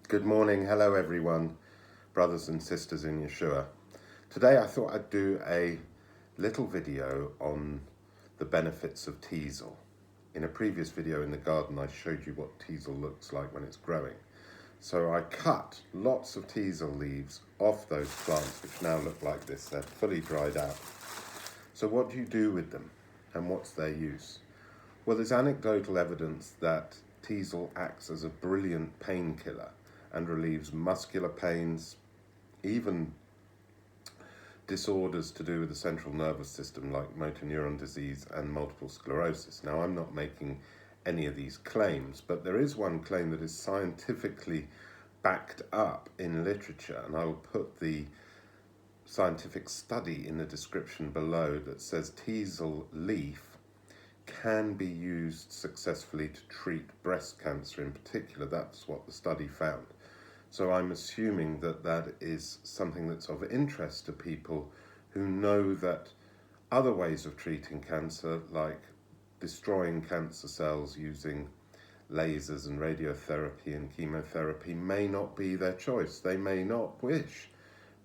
Good morning, hello everyone, brothers and sisters in Yeshua. Today I thought I'd do a little video on the benefits of teasel. In a previous video in the garden I showed you what teasel looks like when it's growing. So I cut lots of teasel leaves off those plants which now look like this. They're fully dried out. So what do you do with them and what's their use? Well, there's anecdotal evidence that teasel acts as a brilliant painkiller and relieves muscular pains, even disorders to do with the central nervous system like motor neuron disease and multiple sclerosis. Now, I'm not making any of these claims, but there is one claim that is scientifically backed up in literature, and I will put the scientific study in the description below that says teasel leaf can be used successfully to treat breast cancer in particular. That's what the study found. So I'm assuming that that is something that's of interest to people who know that other ways of treating cancer, like destroying cancer cells using lasers and radiotherapy and chemotherapy, may not be their choice. They may not wish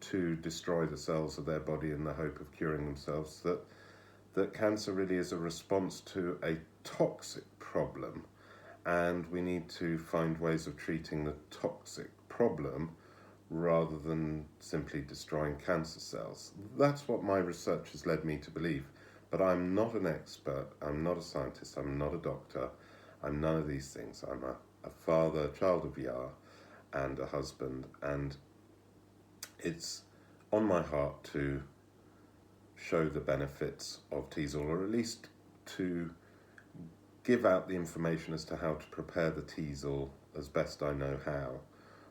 to destroy the cells of their body in the hope of curing themselves, that cancer really is a response to a toxic problem, and we need to find ways of treating the toxic problem rather than simply destroying cancer cells. That's what my research has led me to believe, but I'm not an expert, I'm not a scientist, I'm not a doctor, I'm none of these things. I'm a father, a child of Yah, and a husband, and it's on my heart to show the benefits of teasel, or at least to give out the information as to how to prepare the teasel as best I know how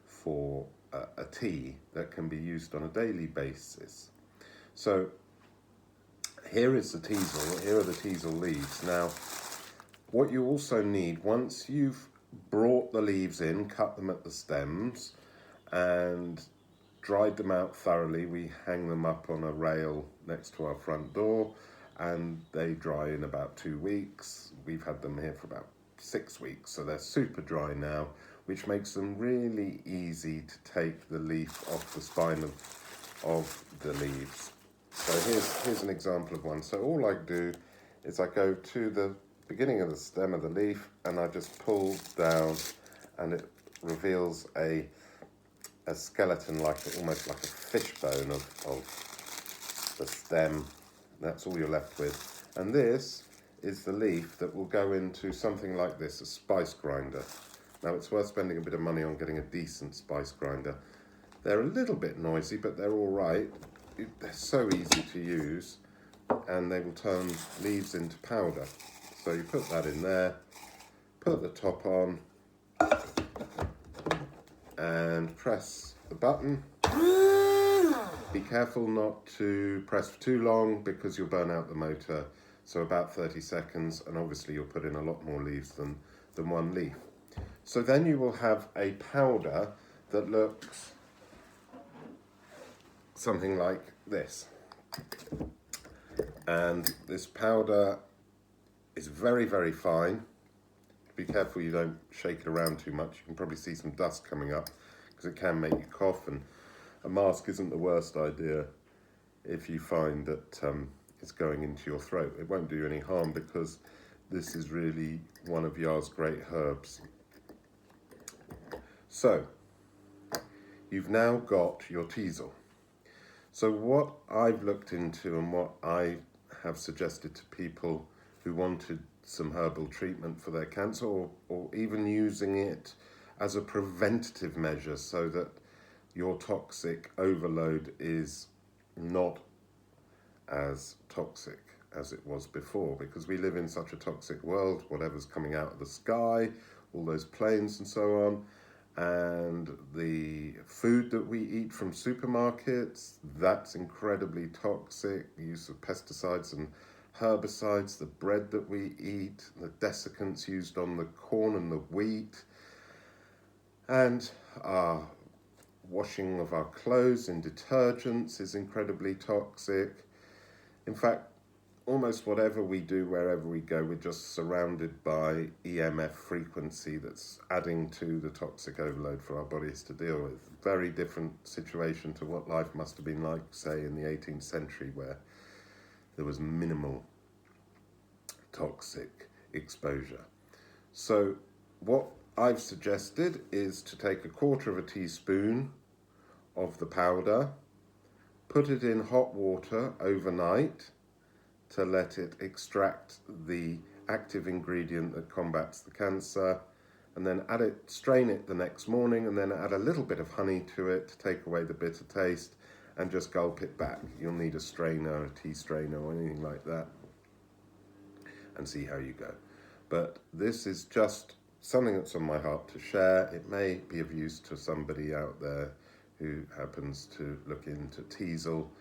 for a tea that can be used on a daily basis. So here is the teasel, here are the teasel leaves. Now, what you also need, once you've brought the leaves in, cut them at the stems and dried them out thoroughly, we hang them up on a rail next to our front door and they dry in about 2 weeks. We've had them here for about 6 weeks, so they're super dry now, which makes them really easy to take the leaf off the spine of the leaves. So here's an example of one. So all I do is I go to the beginning of the stem of the leaf and I just pull down and it reveals a skeleton, almost like a fishbone of the stem. That's all you're left with. And this is the leaf that will go into something like this, a spice grinder. Now, it's worth spending a bit of money on getting a decent spice grinder. They're a little bit noisy, but they're all right. They're so easy to use, and they will turn leaves into powder. So you put that in there, put the top on, and press the button. Be careful not to press for too long because you'll burn out the motor. So about 30 seconds, and obviously you'll put in a lot more leaves than one leaf. So then you will have a powder that looks something like this. And this powder is very, very fine. Be careful you don't shake it around too much. You can probably see some dust coming up because it can make you cough, and a mask isn't the worst idea if you find that it's going into your throat. It won't do you any harm because this is really one of Yah's great herbs. So, you've now got your teasel. So what I've looked into and what I have suggested to people who wanted some herbal treatment for their cancer, or even using it as a preventative measure so that your toxic overload is not as toxic as it was before, because we live in such a toxic world, whatever's coming out of the sky, all those planes and so on, and the food that we eat from supermarkets, that's incredibly toxic. The use of pesticides and herbicides, the bread that we eat, the desiccants used on the corn and the wheat, and our washing of our clothes in detergents is incredibly toxic. In fact, almost whatever we do, wherever we go, we're just surrounded by EMF frequency that's adding to the toxic overload for our bodies to deal with. Very different situation to what life must have been like, say, in the 18th century, where there was minimal toxic exposure. So what I've suggested is to take 1/4 teaspoon of the powder, put it in hot water overnight to let it extract the active ingredient that combats the cancer, and then strain it the next morning, and then add a little bit of honey to it to take away the bitter taste, and just gulp it back. You'll need a strainer, a tea strainer, or anything like that, and see how you go. But this is just something that's on my heart to share. It may be of use to somebody out there who happens to look into Teasel.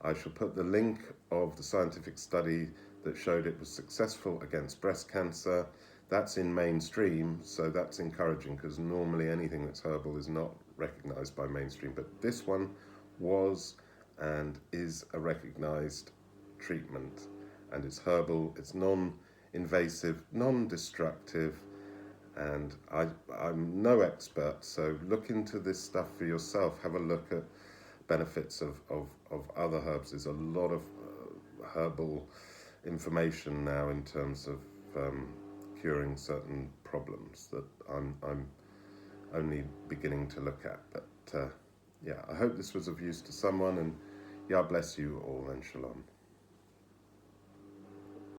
I shall put the link of the scientific study that showed it was successful against breast cancer. That's in mainstream, so that's encouraging, because normally anything that's herbal is not recognised by mainstream. But this one was and is a recognised treatment, and it's herbal, it's non-invasive, non-destructive, and I'm no expert, so look into this stuff for yourself. Have a look at benefits of other herbs. There's a lot of herbal information now in terms of curing certain problems that I'm only beginning to look at. But yeah, I hope this was of use to someone, and Yah bless you all, and Shalom.